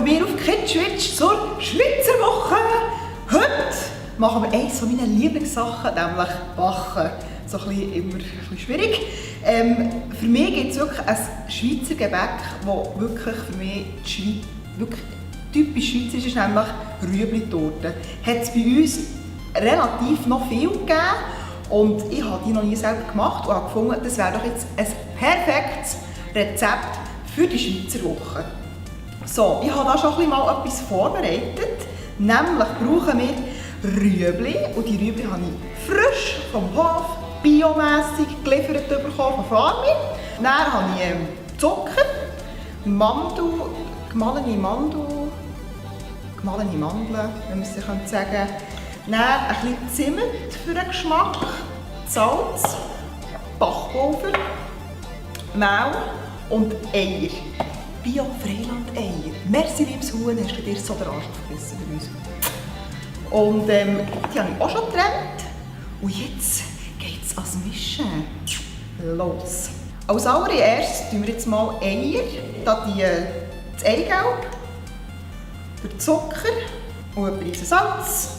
wir auf Kitschwitsch zur Schweizer Woche. Heute machen wir eines meiner Lieblingssachen, nämlich Backen. So immer ein bisschen schwierig. Für mich gibt es wirklich ein Schweizer Gebäck, das wirklich für mich wirklich typisch schweizerisch ist, nämlich Rüebli-Torte. Hat es bei uns relativ noch viel gegeben und ich habe die noch nie selber gemacht und habe gefunden, das wäre doch jetzt ein perfektes Rezept für die Schweizer Woche. So, ich habe da schon mal etwas vorbereitet, nämlich brauchen wir Rüebli und die Rüebli habe ich frisch vom Hof, biomässig geliefert bekommen von Farmi. Dann habe ich Zucker, gemahlene Mandeln, wenn man es sagen könnte. Dann ein bisschen Zimt für den Geschmack, Salz, Backpulver, Mehl und Eier. Bio-Freiland-Eier. Merci, liebes Huhn, hast du dir so den Arsch aufgerissen bei uns. Und die habe ich auch schon getrennt. Und jetzt geht es ans Mischen. Los! Als allererstes tun wir jetzt mal Eier, das Eigelb, den Zucker und ein Prise Salz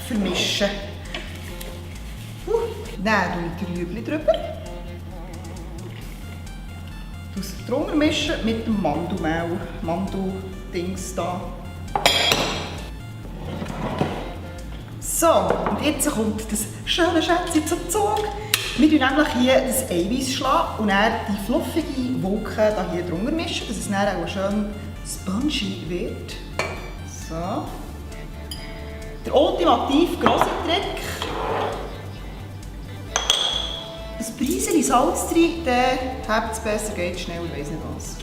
vermischen. Dann tue ich die Rüebli drüber. Das drunter mischen mit dem Mandelmehl, Mandeldings da. So, und jetzt kommt das schöne Schätzchen zum Zug. Wir tun nämlich hier das Eiweiß schlagen und dann die fluffige Wolke hier drunter mischen, dass es dann auch schön spongy wird. So. Der ultimativ grosse Trick. Ein Preichen Salz rein, dann habt es besser, geht schneller, ich weiss nicht was.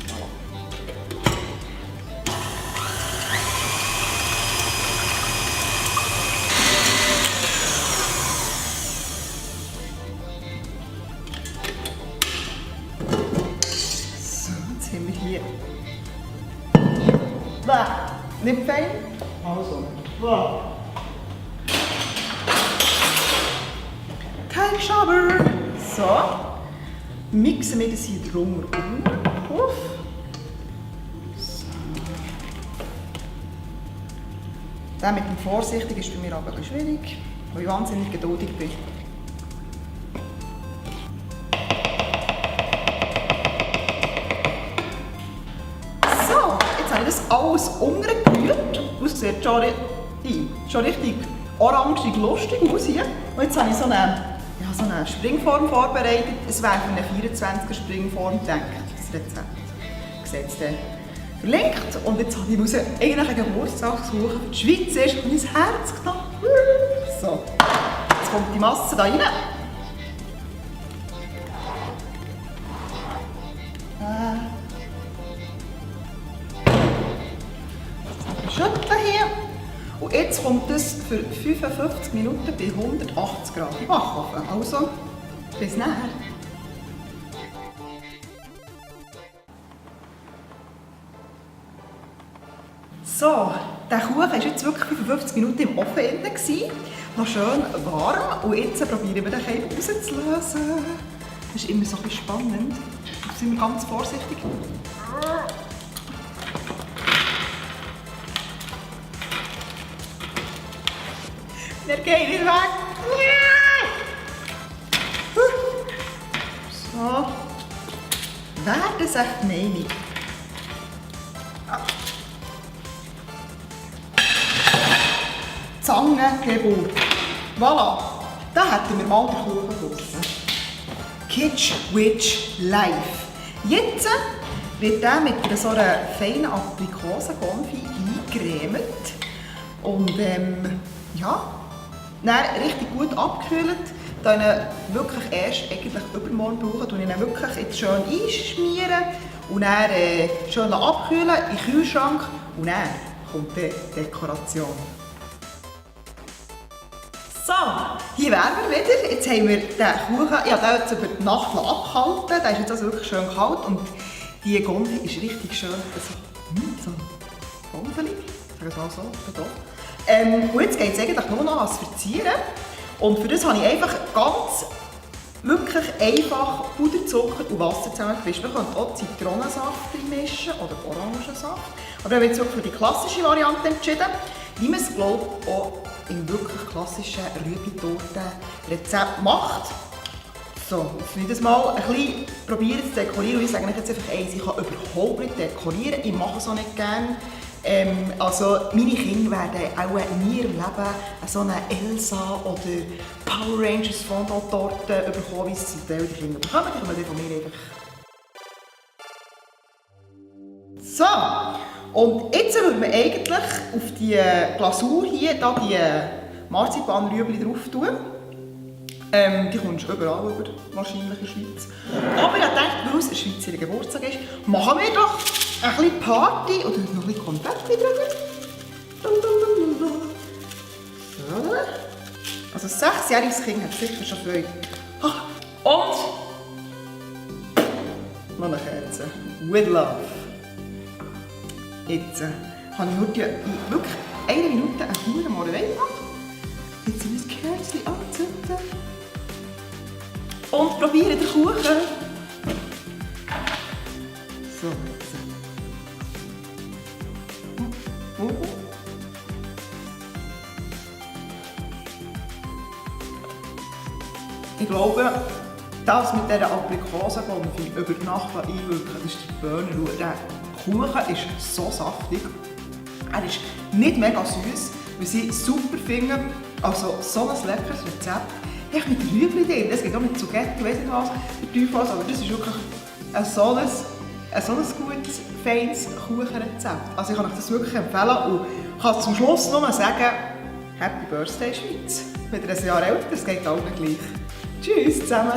So, jetzt haben wir hier. Nicht fein? Also. Teigschaber! So, mixen wir das hier drumherum auf. So. Das mit dem Vorsichtig ist bei mir aber ein bisschen schwierig, weil ich wahnsinnig geduldig bin. So, jetzt habe ich das alles umgerührt. Es sieht schon richtig orangig lustig aus hier. Und jetzt habe ich so eine Springform vorbereitet. Es wäre für eine 24er Springform gedacht, das Rezept. Ich sehe es dann verlinkt. Und jetzt habe ich eigentlich einen Geburtstagskuchen für die Schweiz erst und mein Herz genommen. So, jetzt kommt die Masse da rein. Schütteln hier. Und jetzt kommt es für 55 Minuten bei 180 Grad im Backofen. Also, bis nachher. So, der Kuchen war jetzt wirklich 55 Minuten im Ofen drin. Noch schön warm. Und jetzt probieren wir den Käse rauszulösen. Das ist immer so ein bisschen spannend. Da sind wir ganz vorsichtig. Der geht nicht weg. So. Wer das echt meine? Zangengeburt. Voilà. Da hätten wir mal den Kuchen draussen. Kitschwitsch Live. Jetzt wird der mit so einer feinen Aprikosen-Konfi eingecremt. Und ja. Dann richtig gut abgekühlt, dann wirklich erst eigentlich übermorgen brauchen, tue ich ihn wirklich jetzt schön einschmieren und dann schön abkühlen in den Kühlschrank und dann kommt die Dekoration. So, hier wären wir wieder. Jetzt haben wir den Kuchen, ich habe den jetzt über die Nacht abgehalten, der ist jetzt also wirklich schön kalt und die Konfi ist richtig schön so goldig, sagen wir es mal so, da. Und jetzt geht es eigentlich nur noch ans Verzieren. Und für das habe ich einfach ganz Wirklich einfach Puderzucker und Wasser zusammengemischt. Man könnte auch Zitronensaft mischen oder Orangensaft. Aber ich habe jetzt wirklich für die klassische Variante entschieden, wie man es, glaube ich, auch im wirklich klassischen Rüebli-Torten-Rezept macht. So, jetzt will ich das mal ein bisschen probieren zu dekorieren. Und ich sage euch jetzt einfach eins, ich kann überhaupt nicht dekorieren. Ich mache es auch nicht gerne. Also meine Kinder werden auch nie im Leben so eine Elsa oder Power Rangers Fondant-Torte bekommen, wie es zum Teil die Kinder bekommen. Die kommen dann von mir einfach. So, und jetzt würden wir eigentlich auf die Glasur hier die Marzipanrüebli drauf tun. Die kommst du überall über, wahrscheinlich in der Schweiz. Aber ich dachte, weil es ein Schweizer Geburtstag ist, machen wir doch ein bisschen Party oder noch ein bisschen Konfetti drüber. So. Also ein 6-jähriges Kind hat sicher schon Freude. Und noch eine Kerze. With love. Jetzt habe ich heute in wirklich 1 Minute eine gute Morgenwein gemacht. Jetzt sind wir ein Kerzchen anzünden. Und probieren den Kuchen. So. Ich glaube, das mit dieser Aprikosenkonfit über Nacht einwirken, das ist die Birne. Der Kuchen ist so saftig. Er ist nicht mega süß, was ich super finde. Also so ein leckeres Rezept. Ich mit Rüebli drin, es geht auch mit Zucchetti, ich weiss nicht was, der Teufel was, aber das ist wirklich ein so gutes, feines Kuchenrezept. Also ich kann euch das wirklich empfehlen und kann zum Schluss nur sagen, Happy Birthday Schweiz. Mit 1 Jahr älter, das geht allen gleich. Tschüss zusammen.